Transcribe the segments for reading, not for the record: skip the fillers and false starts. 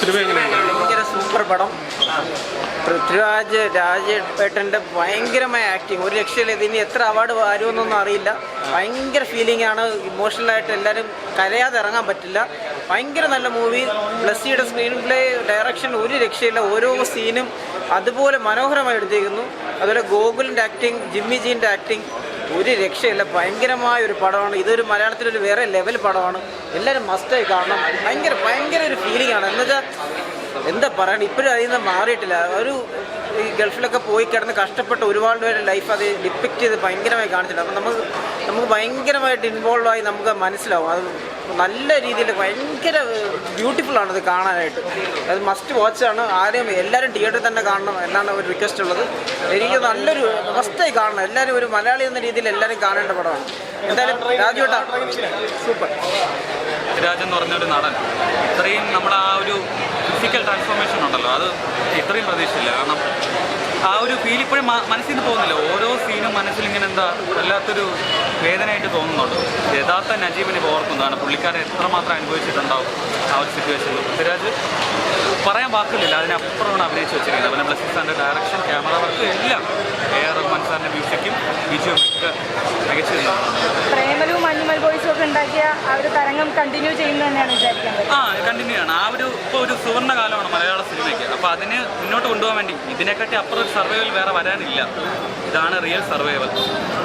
ഭയങ്കര സൂപ്പർ പടം. രാജേട്ടൻ്റെ ഭയങ്കരമായ ആക്ടിങ്, ഒരു രക്ഷയില്ല. ഇതിന് എത്ര അവാർഡ് വരുമെന്നൊന്നും അറിയില്ല. ഭയങ്കര ഫീലിംഗ് ആണ്. ഇമോഷണലായിട്ട് എല്ലാവരും കരയാതെ ഇറങ്ങാൻ പറ്റില്ല. ഭയങ്കര നല്ല മൂവി. ബ്ലസ്സിയുടെ സ്ക്രീൻ പ്ലേ, ഡയറക്ഷൻ ഒരു രക്ഷയില്ല. ഓരോ സീനും അതുപോലെ മനോഹരമായി എടുത്തിരിക്കുന്നു. അതുപോലെ ഗോകുലിൻ്റെ ആക്ടിങ്, ജിമ്മി ജീൻ്റെ ആക്ടിങ് ഒരു രക്ഷയില്ല. ഭയങ്കരമായ ഒരു പടമാണ്. ഇതൊരു മലയാളത്തിലൊരു വേറെ ലെവൽ പടമാണ്. എല്ലാവരും മസ്റ്റായി കാണണം. ഭയങ്കര ഒരു ഫീലിംഗ് ആണ്. എന്നുവെച്ചാൽ എന്താ പറയണം, ഇപ്പോഴും അതിൽ നിന്ന് മാറിയിട്ടില്ല. ഒരു ഈ ഗൾഫിലൊക്കെ പോയി കിടന്ന് കഷ്ടപ്പെട്ട ഒരുപാട് പേരുടെ ലൈഫ് അത് ഡിപ്പിക്റ്റ് ചെയ്ത് ഭയങ്കരമായി കാണിച്ചിട്ടുണ്ട്. അപ്പം നമുക്ക് ഭയങ്കരമായിട്ട് ഇൻവോൾവ് ആയി നമുക്ക് മനസ്സിലാവും. അത് നല്ല രീതിയിൽ ഭയങ്കര ബ്യൂട്ടിഫുള്ളാണ് ഇത് കാണാനായിട്ട്. അത് മസ്റ്റ് വാച്ചാണ്. എല്ലാവരും തിയേറ്ററിൽ തന്നെ കാണണം എന്നാണ് ഒരു റിക്വസ്റ്റ് ഉള്ളത്. എനിക്ക് നല്ലൊരു മസ്റ്റായി കാണണം. എല്ലാവരും ഒരു മലയാളി എന്ന രീതിയിൽ എല്ലാവരും കാണേണ്ട പടമാണ്. എന്തായാലും രാജുവേട്ടാ സൂപ്പർ. രാജ് എന്ന് പറഞ്ഞൊരു നടൻ ഇത്രയും നമ്മുടെ ആ ഒരു ഫിസിക്കൽ ട്രാൻസ്ഫോർമേഷൻ ഉണ്ടല്ലോ, അത് ഇത്രയും പ്രതീക്ഷയില്ല. കാരണം ആ ഒരു ഫീൽ ഇപ്പോഴും മനസ്സിൽ നിന്ന് പോകുന്നില്ല. ഓരോ സീനും മനസ്സിലിങ്ങനെ എന്താ വല്ലാത്തൊരു വേദനയായിട്ട് തോന്നുന്നുണ്ട്. യഥാർത്ഥ നജീബിനെ ഓർക്കുന്നതാണ്. പുള്ളിക്കാരെ എത്രമാത്രം അനുഭവിച്ചിട്ടുണ്ടാവും ആ ഒരു സിറ്റുവേഷനിൽ. പൃഥ്വിരാജ് പറയാൻ വാക്കുന്നില്ല, അതിനപ്പുറമാണ് അഭിനയിച്ച് വെച്ചിരിക്കുന്നത്. അവനെ ബ്ലസ്സി സാറിൻ്റെ ഡയറക്ഷൻ, ക്യാമറ വർക്ക് എല്ലാം, എ.ആർ. റഹ്മാൻ സാറിൻ്റെ മ്യൂസിക്കും ബിജിയും ഒക്കെ മികച്ചിരുന്നതാണ്. പ്രേമലും മഞ്ഞുമൽ ബോയ്സും ഒക്കെ ഉണ്ടാക്കിയ ആ ഒരു തരംഗം കണ്ടിന്യൂ ചെയ്യുന്നതന്നെയാണ് വിചാരിക്കുന്നത്. കണ്ടിന്യൂ ആണ്. ആ ഒരു ഇപ്പോൾ ഒരു സുവർണ്ണ കാലമാണ് മലയാള സിനിമയ്ക്ക്. അപ്പോൾ അതിന് മുന്നോട്ട് കൊണ്ടുപോകാൻ വേണ്ടി ഇതിനെക്കാട്ടി അപ്പുറം ഒരു സർവൈവൽ വേറെ വരാനില്ല. ഇതാണ് റിയൽ സർവൈവൽ.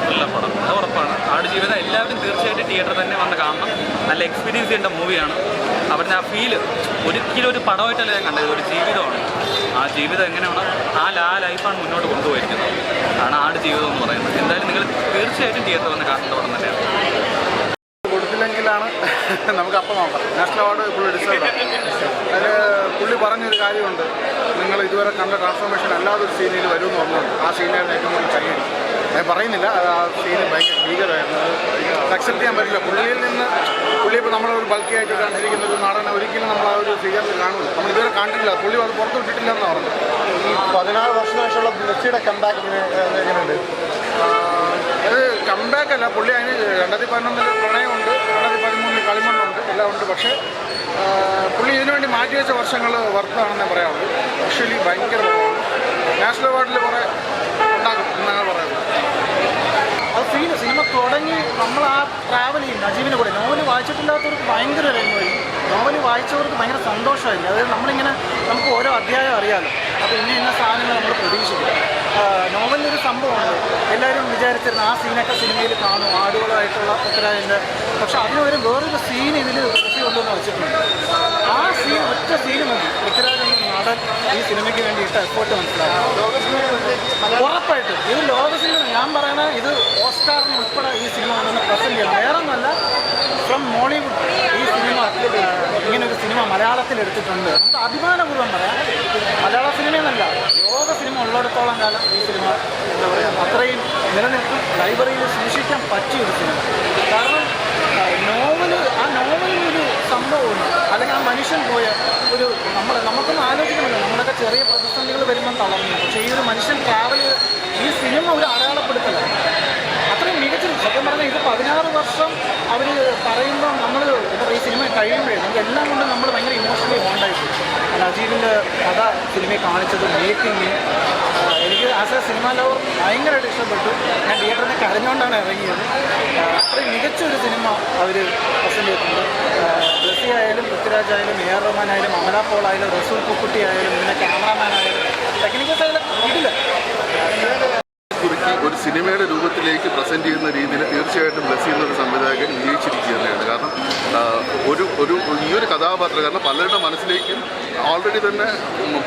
നല്ല പടം, അത് ഉറപ്പാണ്. ആടുജീവിതം എല്ലാവരും തീർച്ചയായിട്ടും തിയേറ്ററിൽ തന്നെ വന്ന് കാണണം. നല്ല എക്സ്പീരിയൻസ് ചെയ്യേണ്ട മൂവിയാണ്. അവരുടെ ആ ഫീല് ഒരിക്കലും ഒരു പടമായിട്ടല്ല ഞാൻ കണ്ടത്, ഒരു ജീവിതമാണ്. ആ ജീവിതം എങ്ങനെയാണ് ആ ലൈഫാണ് മുന്നോട്ട് കൊണ്ടുപോയിരിക്കുന്നത്. ആണ് ആടുജീവിതം എന്ന് പറയുന്നത്. എന്തായാലും നിങ്ങൾ തീർച്ചയായിട്ടും തിയേറ്ററിൽ വന്ന് കാണേണ്ട പടം തന്നെയാണ്. കൊടുത്തില്ലെങ്കിലാണ് നമുക്ക് അപ്പം നോക്കാം. നാഷണൽ അവാർഡ് പുള്ളി ഡിസേർവ് ആണ്. അതിൽ പുള്ളി പറഞ്ഞൊരു കാര്യമുണ്ട്, നിങ്ങൾ ഇതുവരെ കണ്ട ട്രാൻസ്ഫോർമേഷൻ അല്ലാതെ ഒരു സീനിൽ വരുമെന്ന് പറഞ്ഞുകൊണ്ട് ആ സീനായിരുന്നു ഏറ്റവും കൂടുതൽ കൈയടി. ഞാൻ പറയുന്നില്ല, അത് ആ സീന് ഭയങ്കര ഭീകരമായിരുന്നു. അത് അക്സെപ്റ്റ് ചെയ്യാൻ പറ്റില്ല. പുള്ളിയിൽ നിന്ന് ഇപ്പോൾ നമ്മളൊരു ബൾക്കിയായിട്ട് കാണിച്ചിരിക്കുന്ന ഒരു നടനെ ഒരിക്കലും നമ്മൾ ആ ഒരു ഫിഗറിൽ കാണില്ല. നമ്മൾ ഇതുവരെ കണ്ടിട്ടില്ല. പുള്ളി അത് പുറത്തു വിട്ടിട്ടില്ല എന്നാണ് പറഞ്ഞത്. ഈ 16 വർഷമായിട്ടുള്ള ബ്ലസ്സിയുടെ കമ്പാക്ക് എങ്ങനെയുണ്ട്? അത് കംബാക്ക് അല്ല. പുള്ളി അതിന് 2011 പ്രണയമുണ്ട്, 2013 കളിമണ്ണുണ്ട്, എല്ലാം ഉണ്ട്. പക്ഷേ പുള്ളി ഇതിനുവേണ്ടി മാറ്റിവെച്ച വർഷങ്ങൾ വർത്താണെന്നേ പറയാവുള്ളൂ. ആക്ച്വലി ഭയങ്കര കുറവാണ്. നാഷണൽ അവാർഡിൽ കുറേ ഉണ്ടാകും എന്നാണ് പറയുന്നത്. അത് സിനിമ തുടങ്ങി നമ്മൾ ആ ട്രാവൽ ചെയ്യും നജീബിനെ കൂടെ. നോവല് വായിച്ചിട്ടില്ലാത്തവർക്ക് ഭയങ്കര രംഗമായി, നോവല് വായിച്ചവർക്ക് ഭയങ്കര സന്തോഷമായില്ല. അതായത് നമുക്ക് ഓരോ അധ്യായം അറിയാമല്ലോ. അപ്പോൾ ഇന്ന സാധനങ്ങൾ നമ്മൾ പ്രതീക്ഷിക്കും. നോവലിലൊരു സംഭവമുണ്ട്, എല്ലാവരും വിചാരിച്ചിരുന്ന ആ സീനൊക്കെ സിനിമയിൽ കാണും, ആടുകളായിട്ടുള്ള പൃഥ്വിരാജിൻ്റെ. പക്ഷെ അതിന് വേറൊരു സീൻ ഇതിൽ കൊണ്ടുവന്ന് വെച്ചിട്ടുണ്ട്. ആ സീൻ, ഒറ്റ സീന് മതി പൃഥ്വിരാജ് എന്ന നടൻ ഈ സിനിമയ്ക്ക് വേണ്ടി ഇട്ട എഫേർട്ട് മനസ്സിലാക്കും. ഉറപ്പായിട്ടും ഇത് ലോക സിനിമ. ഞാൻ പറയണ ഇത് ഓസ്കാറിന് ഉൾപ്പെടെ ഈ സിനിമ ഒന്ന് പ്രസൻറ്റ് ചെയ്യണം. വേറെ ഒന്നല്ല, ഫ്രം മോളിവുഡ് ഈ സിനിമ ഇങ്ങനൊരു സിനിമ മലയാളത്തിൽ എടുത്തിട്ടുണ്ട്. നമുക്ക് അഭിമാനപൂർവ്വം പറയാം. മലയാള സിനിമയെന്നല്ല, ലോക സിനിമ ഉള്ളിടത്തോളം കാലം ഈ സിനിമ എന്താ പറയുക അത്രയും നിലനിൽക്കും. ലൈബ്രറിയിൽ സൂക്ഷിക്കാൻ പറ്റിയൊരു സിനിമ. കാരണം നോവലിനൊരു സംഭവമുണ്ട്, അല്ലെങ്കിൽ ആ മനുഷ്യൻ പോയ ഒരു നമുക്കൊന്നും ആലോചിക്കണമല്ലോ. നമ്മളൊക്കെ ചെറിയ പ്രതിസന്ധികൾ വരുമ്പോൾ തളർന്നു. പക്ഷേ ഈ ഒരു മനുഷ്യൻ ട്രാവൽ ഈ സിനിമ ഒരു അടയാളപ്പെടുത്തല. അത്രയും മികച്ചൊരു, സത്യം പറഞ്ഞാൽ ഇത് 16 വർഷം അവർ പറയുമ്പോൾ നമ്മൾ ഈ സിനിമ കഴിയുമ്പോഴേ നമുക്ക് എല്ലാം കൊണ്ട് നമ്മൾ ഭയങ്കര ഇമോഷണലി ബോണ്ടായിട്ട്. നജീബിൻ്റെ കഥ സിനിമയെ കാണിച്ചത്, മേക്കിങ്, എനിക്ക് ആസ് എ സിനിമ ലവർ ഭയങ്കരമായിട്ട് ഇഷ്ടപ്പെട്ടു. ഞാൻ തിയേറ്ററിൽ കരഞ്ഞുകൊണ്ടാണ് ഇറങ്ങിയത്. അത്രയും മികച്ചൊരു സിനിമ അവർ പ്രസൻറ്റ് ചെയ്തിട്ടുണ്ട്. ബ്ലസ്സി ആയാലും, പൃഥ്വിരാജ് ആയാലും, എ.ആർ. റഹ്മാൻ ആയാലും, അമല പോൾ ആയാലും, റസൂൽ പൂക്കുട്ടി ആയാലും, പിന്നെ ക്യാമറാമാൻ ആയാലും, ടെക്നിക്കൽ സൈഡിൽ ഇതില്ല. കുറുക്കി ഒരു സിനിമയുടെ രൂപത്തിലേക്ക് പ്രസൻറ്റ് ചെയ്യുന്ന രീതിയിൽ തീർച്ചയായിട്ടും ബ്ലസ്സി എന്നൊരു സംവിധായകൻ വിജയിച്ചിരിക്കുക തന്നെയാണ്. കാരണം ഈ ഒരു കഥാപാത്രം, കാരണം പലരുടെ മനസ്സിലേക്കും ഓൾറെഡി തന്നെ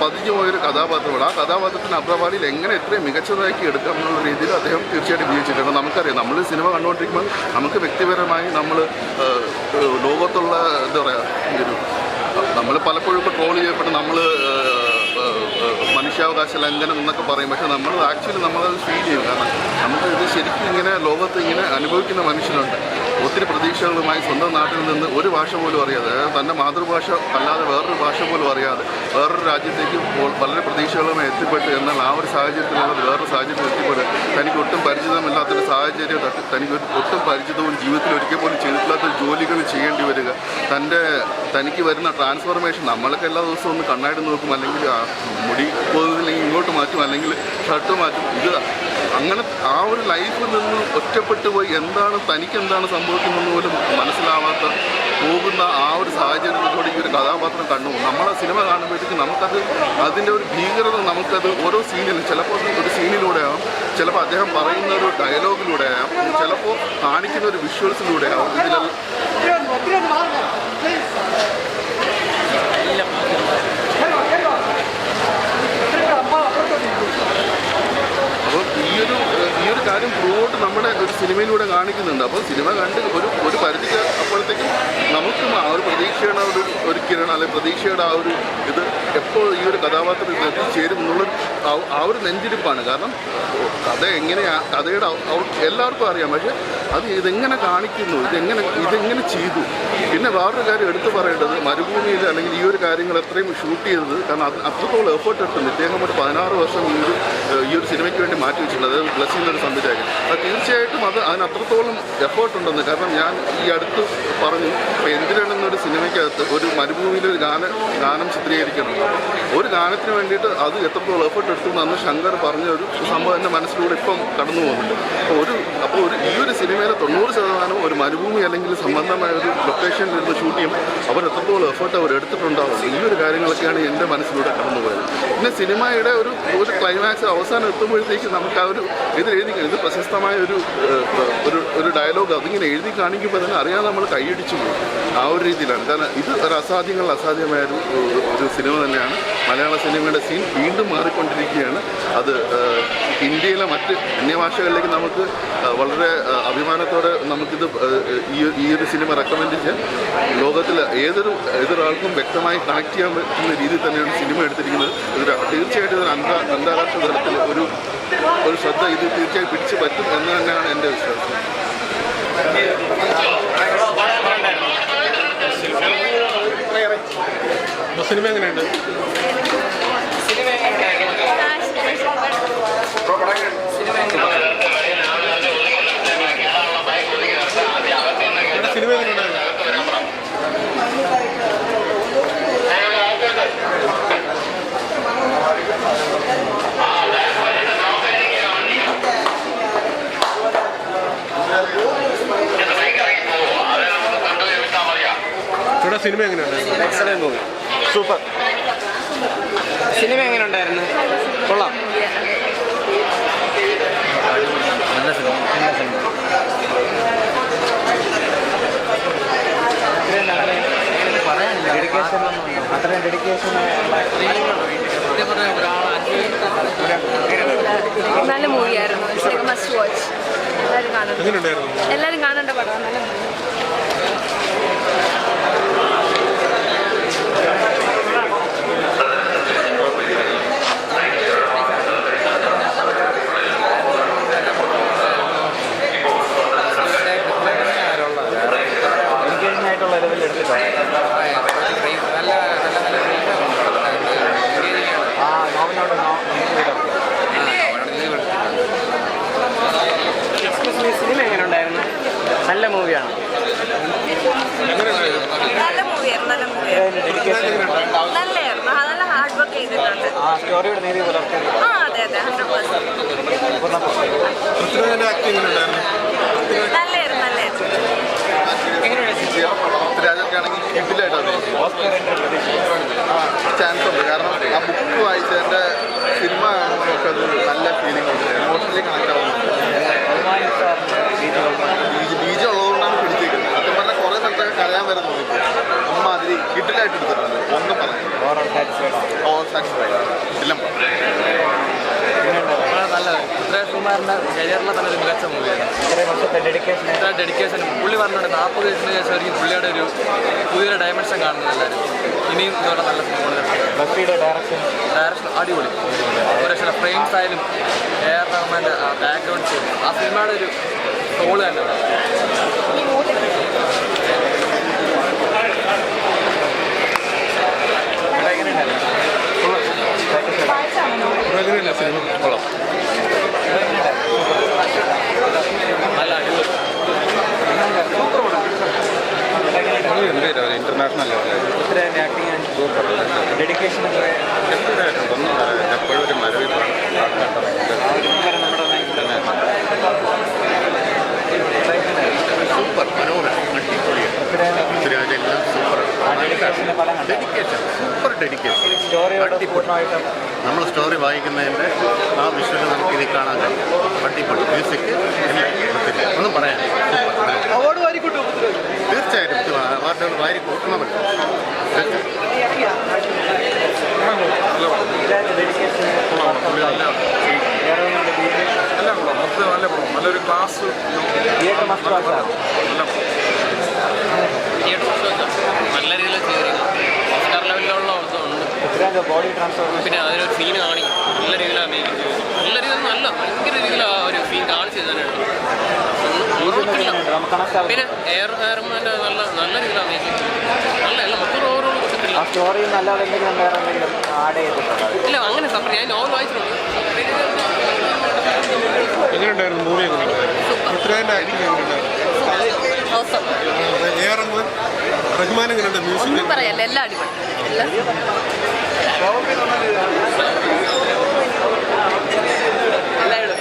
പതിഞ്ഞു പോയൊരു കഥാപാത്രമാണ്. ആ കഥാപാത്രത്തിന് അപ്രഭാരിയിൽ എങ്ങനെ എത്രയും മികച്ചതാക്കി എടുക്കാം എന്നുള്ള രീതിയിൽ അദ്ദേഹം തീർച്ചയായിട്ടും വിജയിച്ചിട്ടുണ്ട്. നമുക്കറിയാം, നമ്മൾ സിനിമ കണ്ടുകൊണ്ടിരിക്കുമ്പോൾ നമുക്ക് വ്യക്തിപരമായി നമ്മൾ ലോകത്തുള്ള എന്താ പറയുക, നമ്മൾ പലപ്പോഴും ഇപ്പോൾ ട്രോൾ ചെയ്യപ്പെട്ട് നമ്മൾ മനുഷ്യാവകാശ മനുഷ്യാവകാശ ലംഘനം എന്നൊക്കെ പറയും. പക്ഷേ ആക്ച്വലി നമ്മളത് ഫീൽ ചെയ്യും. കാരണം നമുക്ക് ഇത് ശരിക്കും ഇങ്ങനെ ലോകത്ത് ഇങ്ങനെ അനുഭവിക്കുന്ന മനുഷ്യരുണ്ട്. ഒത്തിരി പ്രതീക്ഷകളുമായി സ്വന്തം നാട്ടിൽ നിന്ന് ഒരു ഭാഷ പോലും അറിയാതെ, തൻ്റെ മാതൃഭാഷ അല്ലാതെ വേറൊരു ഭാഷ പോലും അറിയാതെ വേറൊരു രാജ്യത്തേക്ക് വളരെ പ്രതീക്ഷകളുമായി എത്തിപ്പെട്ട്, എന്നാൽ ആ ഒരു സാഹചര്യത്തിലുള്ളത് വേറൊരു സാഹചര്യത്തിൽ എത്തിപ്പെട്ട് തനിക്ക് ഒട്ടും പരിചിതമില്ലാത്തൊരു സാഹചര്യം, തനിക്ക് ഒട്ടും പരിചിതവും ജീവിതത്തിൽ ഒരിക്കൽ പോലും ചെയ്തിട്ടില്ലാത്ത ജോലികൾ ചെയ്യേണ്ടി വരിക, തനിക്ക് വരുന്ന ട്രാൻസ്ഫോർമേഷൻ. നമ്മളൊക്കെ എല്ലാ ദിവസവും ഒന്ന് കണ്ണാടി നോക്കും, അല്ലെങ്കിൽ മുടി പോകുന്നില്ലെങ്കിൽ ഇങ്ങോട്ട് മാറ്റും, അല്ലെങ്കിൽ ഷർട്ട് മാറ്റും. ഇത് അങ്ങനെ ആ ഒരു ലൈഫിൽ നിന്ന് ഒറ്റപ്പെട്ടു പോയി തനിക്ക് എന്താണ് സംഭവിക്കുന്നതെന്ന് പോലും മനസ്സിലാവാത്ത പോകുന്ന ആ ഒരു സാഹചര്യത്തിലൂടെ ഈ ഒരു കഥാപാത്രം കണ്ടുപോകും. നമ്മളെ സിനിമ കാണുമ്പോഴത്തേക്ക് അതിൻ്റെ ഒരു ഭീകരത നമുക്കത് ഓരോ സീനിലും, ചിലപ്പോൾ ഒരു സീനിലൂടെ ആവും, ചിലപ്പോൾ അദ്ദേഹം പറയുന്ന ഒരു ഡയലോഗിലൂടെ ആവും, ചിലപ്പോൾ കാണിക്കുന്ന ഒരു വിഷ്വൽസിലൂടെ ആവും. ഇതിലെല്ലാം അപ്പോൾ ഈ ഒരു കാര്യം ത്രൂഔട്ട് നമ്മുടെ ഒരു സിനിമയിലൂടെ കാണിക്കുന്നുണ്ട്. അപ്പോൾ സിനിമ കണ്ട് ഒരു പരിധിക്ക് അപ്പോഴത്തേക്കും നമുക്കും ആ ഒരു പ്രതീക്ഷയുടെ ഒരു കിരണം, അല്ലെങ്കിൽ പ്രതീക്ഷയുടെ ആ ഒരു ഇത് എപ്പോൾ ഈ ഒരു കഥാപാത്രത്തിൽ എത്തിച്ചേരും എന്നുള്ളൊരു ആ ഒരു നെഞ്ചിരിപ്പാണ്. കാരണം കഥയുടെ എല്ലാവർക്കും അറിയാം, പക്ഷേ ഇതെങ്ങനെ കാണിക്കുന്നു, ഇതെങ്ങനെ ചെയ്തു. പിന്നെ വേറൊരു കാര്യം എടുത്തു പറയേണ്ടത്, മരുഭൂമിയിൽ അല്ലെങ്കിൽ ഈ ഒരു കാര്യങ്ങൾ എത്രയും ഷൂട്ട് ചെയ്തത്, കാരണം അത്രത്തോളം എഫേർട്ട് എടുത്തുണ്ട്. ഇദ്ദേഹം ഒരു 16 വർഷം ഈ ഒരു സിനിമയ്ക്ക് വേണ്ടി മാറ്റി വെച്ചിട്ടുണ്ട്. അതായത് ബ്ലസ് ചെയ്യുന്നൊരു സംവിധായകൻ. അത് തീർച്ചയായിട്ടും അതിന് അത്രത്തോളം എഫേർട്ട് ഉണ്ടെന്ന്. കാരണം ഞാൻ ഈ അടുത്ത് പറഞ്ഞു, എന്തിനാണെന്നൊരു സിനിമയ്ക്കകത്ത് ഒരു മരുഭൂമിയിലൊരു ഗാനം ചിത്രീകരിക്കുന്നുണ്ട്. അപ്പോൾ ഒരു ഗാനത്തിന് വേണ്ടിയിട്ട് അത് എത്രത്തോളം എഫേർട്ട് എടുത്തു എന്ന് ശങ്കർ പറഞ്ഞ ഒരു സംഭവം എൻ്റെ മനസ്സിലൂടെ ഇപ്പം കടന്നു പോകുന്നുണ്ട്. അപ്പോൾ ഈ ഒരു സിനിമയിലെ 90% ഒരു മരുഭൂമി അല്ലെങ്കിൽ സംബന്ധമായ ഒരു ലൊക്കേഷനിൽ ഇരുന്ന് ഷൂട്ട് ചെയ്യും. അവർ എത്രത്തോളം എഫേർട്ട് അവർ എടുത്തിട്ടുണ്ടാവും. ഈ ഒരു കാര്യങ്ങളൊക്കെയാണ് എൻ്റെ മനസ്സിലൂടെ കടന്നു പോയത്. പിന്നെ സിനിമയുടെ ഒരു ക്ലൈമാക്സ് അവസാനം എത്തുമ്പോഴത്തേക്ക് നമുക്ക് ആ ഒരു ഇത് പ്രശസ്തമായ ഒരു ഡയലോഗ് അതിങ്ങനെ എഴുതി കാണിക്കുമ്പോൾ തന്നെ അറിയാതെ നമ്മൾ കൈയടിച്ചു പോകും. ആ ഒരു രീതിയിലാണ്. കാരണം ഇത് ഒരു അസാധ്യമായ ഒരു സിനിമ തന്നെയാണ്. മലയാള സിനിമയുടെ സീൻ വീണ്ടും മാറിക്കൊണ്ടിരിക്കുകയാണ്. അത് ഇന്ത്യയിലെ മറ്റ് അന്യഭാഷകളിലേക്ക് നമുക്ക് വളരെ അഭിമാനത്തോടെ നമുക്കിത് ഈ ഒരു സിനിമ റെക്കമെൻഡ് ചെയ്യാൻ, ലോകത്തിൽ ഏതൊരാൾക്കും വ്യക്തമായി കണക്ട് ചെയ്യാൻ പറ്റുന്ന രീതിയിൽ തന്നെയാണ് സിനിമ എടുത്തിരിക്കുന്നത്. തീർച്ചയായിട്ടും ഒരു അന്താരാഷ്ട്ര തലത്തിൽ ഒരു ശ്രദ്ധ ഇത് തീർച്ചയായും പിടിച്ചു പറ്റും എന്ന് തന്നെയാണ് എൻ്റെ വിശ്വാസം. സിനിമ എങ്ങനെയുണ്ട്? സിനിമ എങ്ങനെയുണ്ട്? Excellent movie, super. സിനിമ എങ്ങനെ ഉണ്ടായിരുന്നു? കൊള്ളാം. നല്ല സിനിമ. അത്രയും ഡെഡിക്കേഷൻ നല്ല മൂവിയായിരുന്നു. Must watch. എല്ലാവരും കാണേണ്ട പടമാണ്. നല്ല മൂവി. സിനിമ എങ്ങനെ ഉണ്ടായിരുന്നു? നല്ല മൂവിയാണ്. നല്ല മൂവിയായിരുന്നു. നല്ലായിരുന്നു. നല്ല ഹാർഡ് വർക്ക് ചെയ്തിട്ടുണ്ട്. സ്റ്റോറിയുടെ നീതി പുലർത്തിയത്. അതെ 100%. നല്ലായിരുന്നു. രാജൊക്കെയാണെങ്കിൽ കിഡിലായിട്ടാണ് ചാൻസ് ഉണ്ട്. കാരണം ആ ബുക്ക് വായിച്ചതിൻ്റെ സിനിമ കാണുമ്പോൾ നമുക്കത് നല്ല ഫീലിംഗ് ഉണ്ട്. ഇമോഷണലി കണക്ട് ആവുന്നുണ്ട്. ബീജം ഉള്ളതുകൊണ്ടാണ് പിടിച്ചേക്കുന്നത്. സത്യം പറഞ്ഞാൽ കുറേ സ്ഥലത്തൊക്കെ കരയാൻ വരെ തോന്നിപ്പോൾ അമ്മ അതിൽ കിഡിലായിട്ട് എടുത്തിട്ടുണ്ട്. ഒന്നും പറയാം. സാറ്റിസ്ഫൈഡ് എല്ലാം നല്ലത്. സുകുമാരൻ്റെ കരിയറിലെ തന്നെ ഒരു മികച്ച മൂവിയാണ്. ഡെഡിക്കേഷനും പുള്ളി പറഞ്ഞിട്ടുണ്ട് 40 വയസ്സിന് ശേഷമായിരിക്കും പുള്ളിയുടെ ഒരു പുതിയൊരു ഡയമെൻഷൻ കാണുന്നത് എല്ലാവരും. ഇനിയും ഇതുപോലെ നല്ല സിനിമകൾ. ഡയറക്ഷൻ അടിപൊളി. ഒരു പക്ഷേ ഫ്രെയിംസ് ആയാലും AR റഹ്മാൻ്റെ ബാക്ക്ഗ്രൗണ്ട് ചെയ്യും ആ സിനിമയുടെ ഒരു സോള് തന്നെ. സിനിമ കൊള്ളാം. ഇന്റർനാഷണൽ ഡെഡിക്കേഷൻ എപ്പോഴും ഒരു മരവിപ്പാണ്. സൂപ്പർ മനോഹരം അടിപൊളിയാണ്. പൃഥ്വിരാജെല്ലാം സൂപ്പറാണ്. Dedication super dedication. നമ്മൾ സ്റ്റോറി വായിക്കുന്നതിൻ്റെ ആ വിഷ്വൽ നമുക്കിത് കാണാൻ കഴിയും. അടിപൊളി മ്യൂസിക് ഒന്നും പറയാൻ അവാർഡ് വാരിക്കൂട്ടും. തീർച്ചയായിട്ടും അവാർഡുകൾ വാരി കൂട്ടണമല്ലോ. നല്ലൊരു ക്ലാസ് നല്ല രീതിയിൽ ഓസ്കാർ ലെവലിലുള്ള ഉണ്ട്. ബോഡി ട്രാൻസ്ഫോർമേഷൻ പിന്നെ അതിനൊരു സീൻ കാണിക്കും നല്ല രീതിയിൽ അഭിനയിക്കും. നല്ല രീതിയിൽ നല്ല ഭയങ്കര രീതിയിൽ ആ ഒരു സീൻ കാണിച്ചു തരാനായിട്ട്. പിന്നെ എയർമാൻ്റെ നല്ല രീതിയിൽ അഭിനയിക്കും. നല്ല മൊത്തം ഓരോ കിട്ടില്ല. സ്റ്റോറി നല്ലത് എന്തെങ്കിലും വേറെ എന്തെങ്കിലും ആഡ് ചെയ്തിട്ടുണ്ടോ? ഇല്ല അങ്ങനെ സെപ്പറേറ്റ് ഞാൻ നോവൽ വായിച്ചിട്ടുണ്ട്. എങ്ങനെയുണ്ടായിരുന്നു മൂവിയൊക്കെ? പൃഥ്വിരാജിൻ്റെ ആക്ടിങ് എങ്ങനെയുണ്ടായിരുന്നു? റഹ്മാൻ എങ്ങനെയുണ്ട് മ്യൂസിക്? ഒന്നും പറയല്ല, എല്ലാം അടിപൊളി. എല്ലാവരും